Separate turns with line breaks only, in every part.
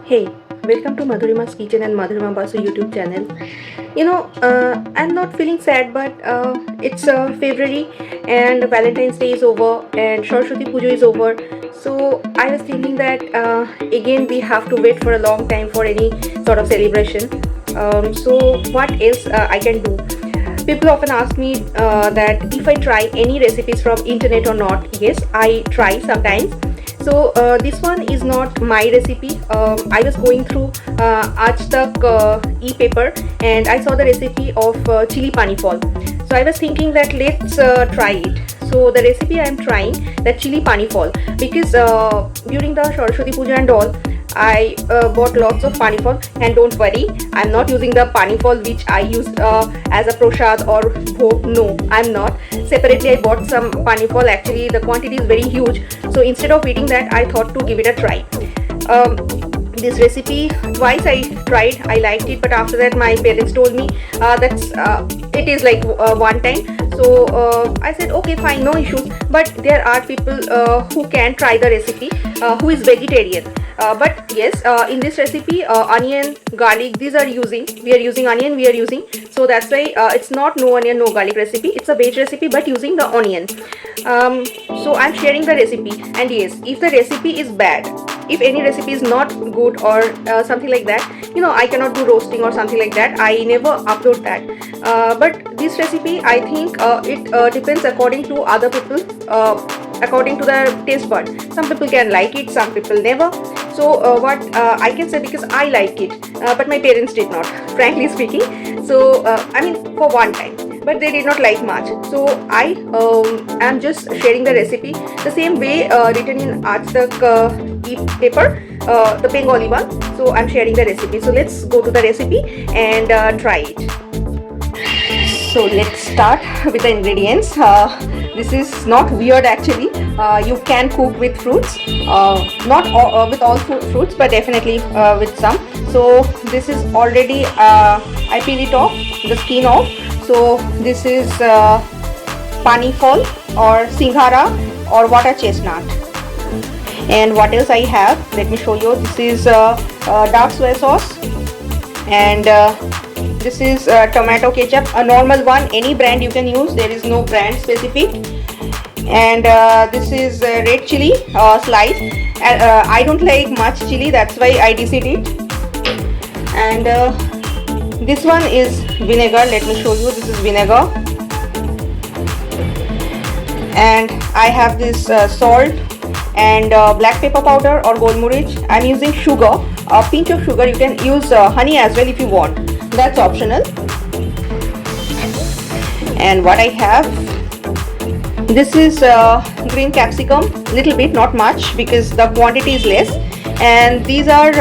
Hey, welcome to Madhurima's Kitchen and Madhurima Basu YouTube channel. I'm not feeling sad, but it's February and Valentine's Day is over and Saraswati Puja is over. So I was thinking that again we have to wait for a long time for any sort of celebration. So what else I can do? People often ask me that if I try any recipes from internet or not. Yes, I try sometimes. So this one is not my recipe. I was going through Aaj Tak e-paper and I saw the recipe of chili Panifal. So I was thinking that let's try it. So the recipe I am trying, that chili Panifal, because during the Saraswati Puja and all, I bought lots of Panipal, and don't worry, I'm not using the Panipal which I use as a prasad or bhog. No, I'm not. Separately I bought some Panipal. Actually the quantity is very huge, so instead of eating that I thought to give it a try. This recipe twice I tried, I liked it, but after that my parents told me it is like one time. So I said okay, fine, no issues. But there are people who can try the recipe who is vegetarian. But yes, in this recipe onion, garlic, we are using onion, so that's why it's not no onion no garlic recipe. It's a veg recipe but using the onion. So I'm sharing the recipe, and yes, if the recipe is bad, if any recipe is not good or something like that, I cannot do roasting or something like that. I never upload that. But this recipe, I think it depends according to other people, according to their taste bud. Some people can like it, some people never. So what I can say, because I like it, but my parents did not, frankly speaking. So I mean, for one time, but they did not like much. So I am just sharing the recipe the same way written in Aaj Tak e-paper, the Bengali one. So I'm sharing the recipe. So let's go to the recipe and try it. So let's start with the ingredients. This is not weird actually. You can cook with fruits, not all, with all fruits, but definitely with some. So this is already I peel it off, the skin off. So this is Panifal or Singhara or water chestnut. And what else I have? Let me show you. This is dark soy sauce, and this is tomato ketchup, a normal one, any brand you can use, there is no brand specific. And this is red chili slice. I don't like much chili, that's why I decided it. And this one is vinegar. Let me show you. This is vinegar. And I have this salt and black pepper powder or golmurich. I'm using sugar, a pinch of sugar. You can use honey as well if you want, that's optional. And what I have, this is green capsicum, little bit, not much, because the quantity is less. And these are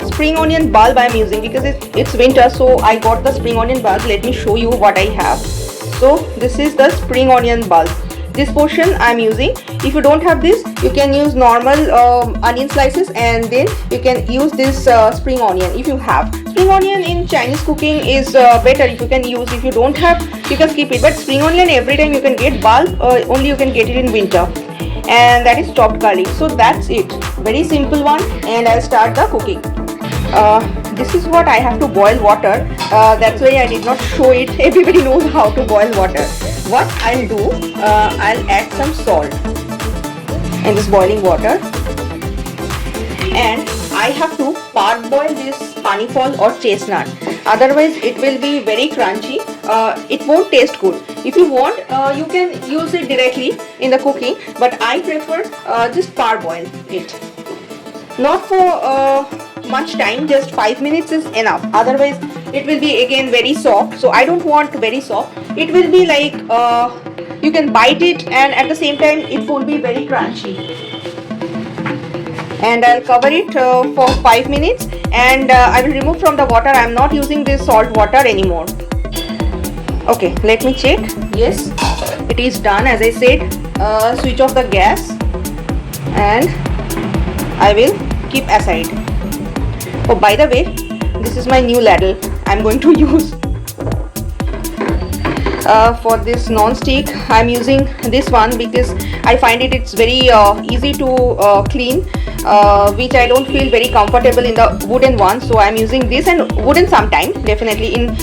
spring onion bulb I'm using, because it's winter, so I got the spring onion bulb. Let me show you what I have. So this is the spring onion bulb. This portion I'm using. If you don't have this, you can use normal onion slices, and then you can use this spring onion if you have. Spring onion in Chinese cooking is better if you can use. If you don't have, you can skip it. But spring onion every time you can get, bulb only you can get it in winter. And that is chopped garlic. So that's it. Very simple one, and I'll start the cooking. This is what I have to boil water. That's why I did not show it. Everybody knows how to boil water. What I'll do, I'll add some salt in this boiling water, and I have to parboil this Panifal or chestnut. Otherwise, it will be very crunchy. It won't taste good. If you want, you can use it directly in the cooking, but I prefer just parboil it. Not for much time, just 5 minutes is enough. Otherwise it will be again very soft, so I don't want very soft. It will be like you can bite it, and at the same time it will be very crunchy. And I'll cover it for 5 minutes, and I will remove from the water. I'm not using this salt water anymore. Okay, let me check. Yes, it is done. As I said, switch off the gas, and I will keep aside. Oh, by the way, this is my new ladle I'm going to use. For this non-stick, I'm using this one because I find it's very easy to clean. which I don't feel very comfortable in the wooden one, so I'm using this. And wooden sometime, definitely in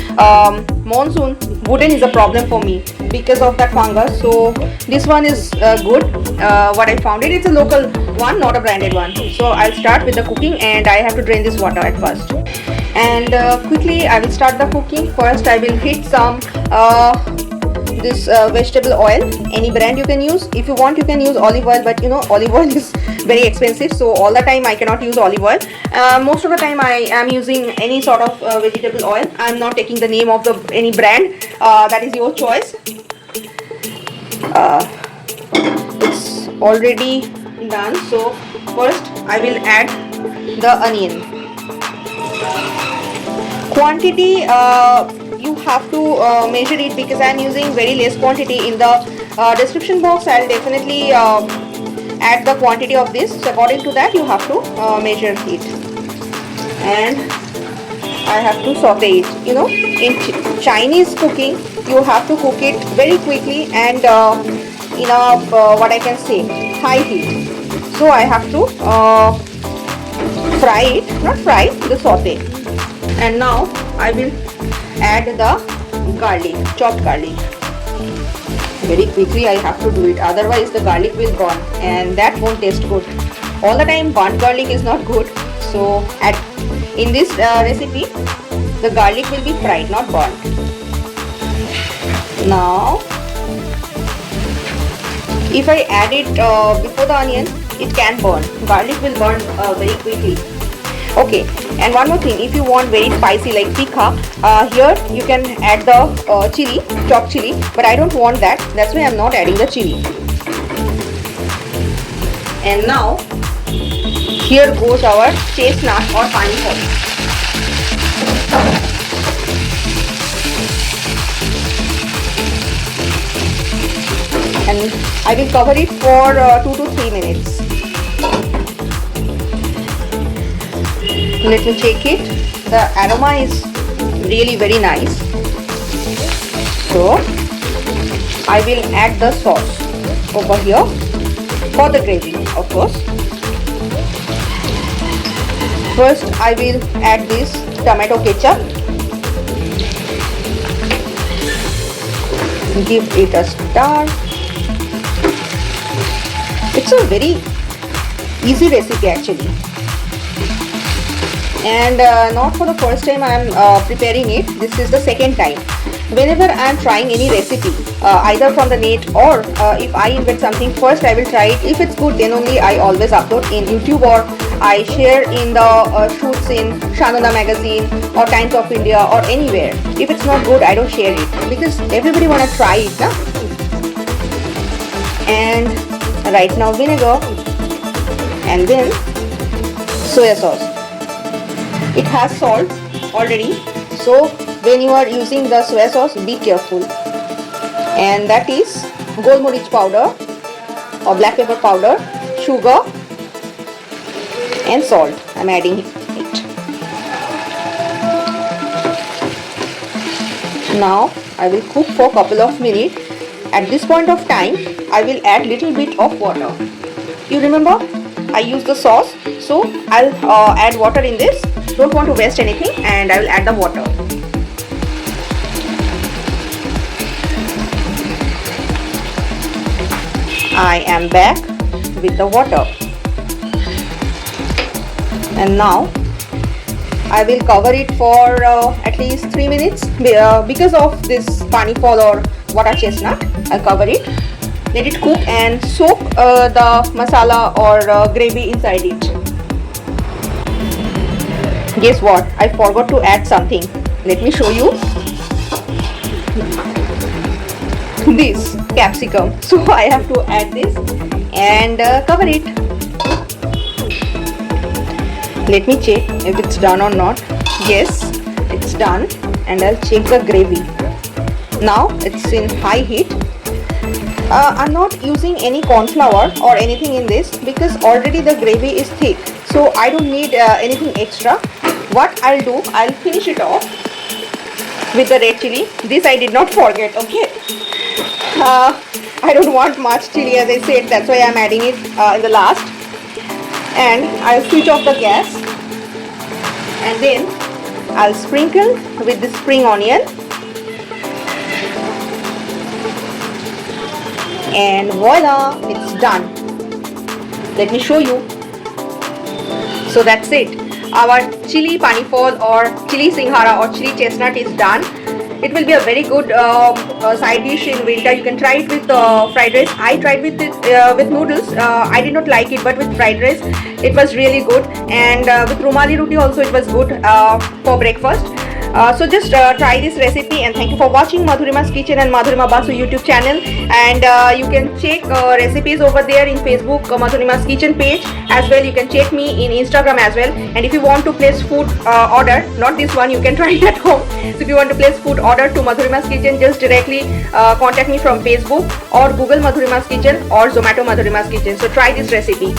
monsoon wooden is a problem for me because of that fungus. So this one is good. What I found it's a local one, not a branded one. So I'll start with the cooking, and I have to drain this water at first. And quickly I will start the cooking. First I will heat some this vegetable oil. Any brand you can use. If you want you can use olive oil, but you know olive oil is very expensive, so all the time I cannot use olive oil. Most of the time I am using any sort of vegetable oil. I'm not taking the name of the any brand. That is your choice. It's already done, so first I will add the onion. Quantity you have to measure it, because I am using very less quantity. In the description box I'll definitely add the quantity of this, so according to that you have to measure it. And I have to saute it. You know, in Chinese cooking you have to cook it very quickly and in a what I can say, high heat. So I have to fry it, not fry, the saute. And now I will add the garlic, chopped garlic. Very quickly I have to do it, otherwise the garlic will burn and that won't taste good. All the time burnt garlic is not good. So in this recipe the garlic will be fried, not burnt. Now if I add it before the onion, it can burn. Garlic will burn very quickly. Okay, and one more thing, if you want very spicy like tikka, here you can add the chili, chopped chili, but I don't want that, that's why I'm not adding the chili. And now here goes our chestnut or Panipal. And I will cover it for 2 to 3 minutes. Let me check it. The aroma is really very nice. So I will add the sauce over here for the gravy, of course. First I will add this tomato ketchup. Give it a stir. It's a very easy recipe actually. And not for the first time I am preparing it. This is the second time. Whenever I am trying any recipe, either from the net or if I invent something, first I will try it. If it's good, then only I always upload in YouTube, or I share in the shoots in Shanona magazine or Times of India or anywhere. If it's not good, I don't share it, because everybody wanna try it, na? And right now vinegar, and then soya sauce. It has salt already, so when you are using the soya sauce, be careful. And that is golmorich powder or black pepper powder, sugar and salt. I'm adding it. Now I will cook for a couple of minutes. At this point of time I will add little bit of water. You remember I use the sauce, so I'll add water in this. Don't want to waste anything, and I will add the water. I am back with the water, and now I will cover it for at least 3 minutes because of this Panifal or water chestnut. I'll cover it, let it cook and soak the masala or gravy inside it. Guess what? I forgot to add something. Let me show you. This capsicum. So I have to add this and cover it. Let me check if it's done or not. Yes, it's done. And I'll check the gravy. Now it's in high heat. I'm not using any corn flour or anything in this because already the gravy is thick. So I don't need anything extra. What I'll do, I'll finish it off with the red chili. This I did not forget, okay. I don't want much chili, as I said, that's why I'm adding it in the last. and I'll switch off the gas, and then I'll sprinkle with the spring onion, and voila, it's done. Let me show you. So that's it. Our chili Panifal or chili singhara or chili chestnut is done. It will be a very good side dish in winter. You can try it with fried rice. I tried with it with noodles. I did not like it, but with fried rice it was really good, and with rumali roti also it was good for breakfast. So just try this recipe, and thank you for watching Madhurima's Kitchen and Madhurima Basu YouTube channel. And you can check recipes over there in Facebook, Madhurima's Kitchen page as well. You can check me in Instagram as well. And if you want to place food order, not this one, you can try it at home. So if you want to place food order to Madhurima's Kitchen, just directly contact me from Facebook or Google Madhurima's Kitchen or Zomato Madhurima's Kitchen. So try this recipe.